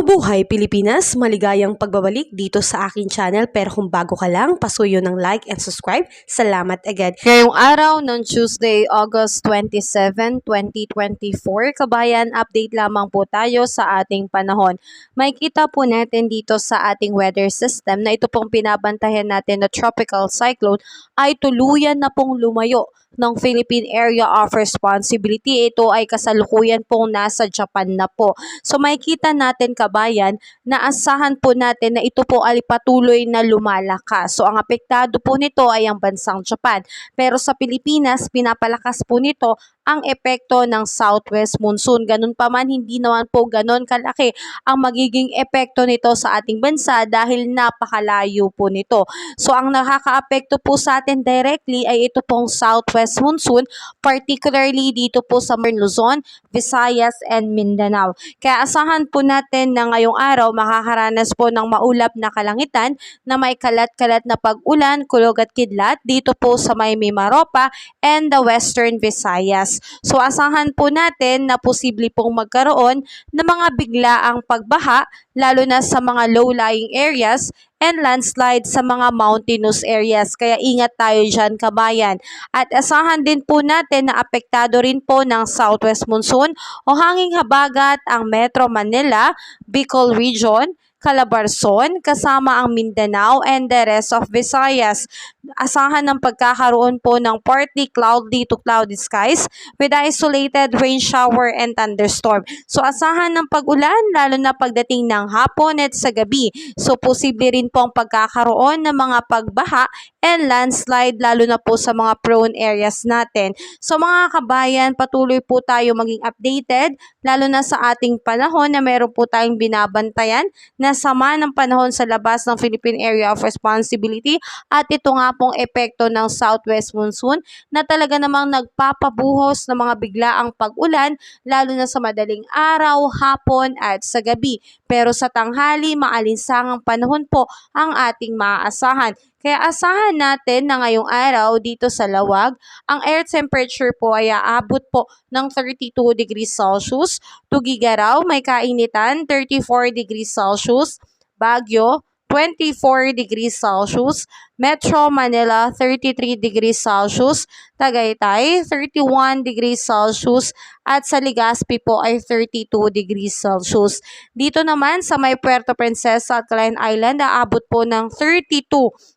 Mabuhay Pilipinas! Maligayang pagbabalik dito sa aking channel, pero kung bago ka lang, pasuyo ng like and subscribe. Salamat agad. Ngayong araw ng Tuesday, August 27, 2024, kabayan, update lamang po tayo sa ating panahon. May kita po natin dito sa ating weather system na ito pong binabantayan natin na tropical cyclone ay tuluyan na pong lumayo ng Philippine Area of Responsibility. Ito ay kasalukuyan pong nasa Japan na po. So makikita natin kabayan na asahan po natin na ito po ay patuloy na lumalakas. So ang apektado po nito ay ang bansang Japan. Pero sa Pilipinas, pinapalakas po nito ang epekto ng southwest monsoon. Ganun pa man, hindi naman po ganun kalaki ang magiging epekto nito sa ating bansa dahil napakalayo po nito. So ang nakakaapekto po sa atin directly ay ito pong southwest monsoon, particularly dito po sa Luzon, Visayas, and Mindanao. Kaya asahan po natin na ngayong araw makakaranas po ng maulap na kalangitan na may kalat-kalat na pag-ulan, kulog at kidlat dito po sa may Mimaropa and the Western Visayas. So asahan po natin na posible pong magkaroon ng mga biglaang pagbaha lalo na sa mga low-lying areas and landslide sa mga mountainous areas. Kaya ingat tayo dyan kabayan. At asahan din po natin na apektado rin po ng southwest monsoon o hanging habagat ang Metro Manila, Bicol Region, Calabarzon, kasama ang Mindanao and the rest of Visayas. Asahan ng pagkakaroon po ng partly cloudy to cloudy skies with isolated rain shower and thunderstorm. So asahan ng pag-ulan lalo na pagdating ng hapon at sa gabi. So posible rin po ang pagkakaroon ng mga pagbaha and landslide lalo na po sa mga prone areas natin. So mga kabayan, patuloy po tayo maging updated lalo na sa ating panahon na meron po tayong binabantayan na sama ng panahon sa labas ng Philippine Area of Responsibility at ito nga pong epekto ng southwest monsoon na talaga namang nagpapabuhos ng mga biglaang pag-ulan lalo na sa madaling araw, hapon at sa gabi. Pero sa tanghali, maalinsangang panahon po ang ating maaasahan. Kaya asahan natin na ngayong araw dito sa Lawag, ang air temperature po ay aabot po ng 32 degrees Celsius. Tugigaraw, may kainitan, 34 degrees Celsius. Baguio, 24 degrees Celsius. Metro Manila, 33 degrees Celsius. Tagaytay, 31 degrees Celsius. At sa Legazpi po ay 32 degrees Celsius. Dito naman sa may Puerto Princesa at Calayas Island, aabot po ng 32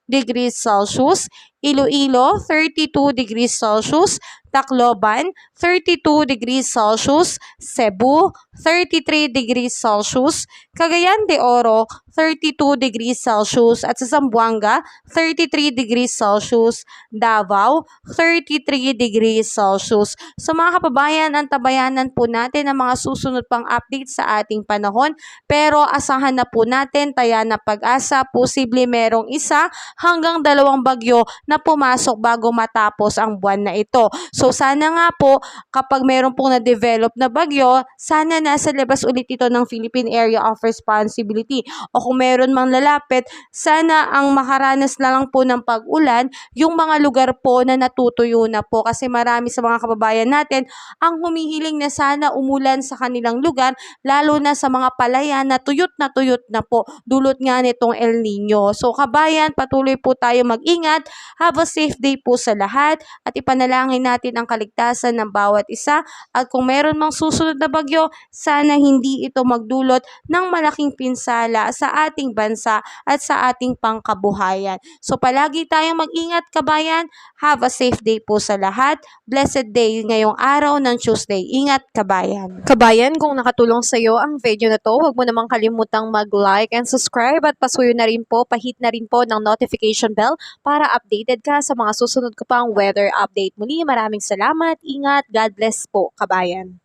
degrees Celsius. Iloilo, 32 degrees Celsius. Tacloban, 32 degrees Celsius. Cebu, 33 degrees Celsius. Cagayan de Oro, 32 degrees Celsius. At sa Zamboanga, 33 degrees Celsius. Davao, 33 degrees Celsius. So mga kababayan, antabayanan po natin ang mga susunod pang update sa ating panahon. Pero asahan na po natin, taya na pag-asa, posible merong isa hanggang 2 bagyo na pumasok bago matapos ang buwan na ito. So sana nga po kapag meron pong na-develop na bagyo, sana nasa labas ulit ito ng Philippine Area of Responsibility. O kung meron mang lalapit, sana ang makaranas na lang po ng pag-ulan yung mga lugar po na natutuyo na po. Kasi marami sa mga kababayan natin ang humihiling na sana umulan sa kanilang lugar, lalo na sa mga palayan na tuyot na po. Dulot nga nitong El Nino. So kabayan, patuloy po tayo mag-ingat. Have a safe day po sa lahat at ipanalangin natin ang kaligtasan ng bawat isa at kung meron mang susunod na bagyo, sana hindi ito magdulot ng malaking pinsala sa ating bansa at sa ating pangkabuhayan. So palagi tayong mag-ingat kabayan. Have a safe day po sa lahat. Blessed day ngayong araw ng Tuesday. Ingat kabayan. Kabayan, kung nakatulong sa iyo ang video na to, huwag mo namang kalimutang mag-like and subscribe at pasuyo na rin po, pahit na rin po ng notification bell para updated ka sa mga susunod ko pang weather update. Muli, maraming salamat, ingat, God bless po, kabayan.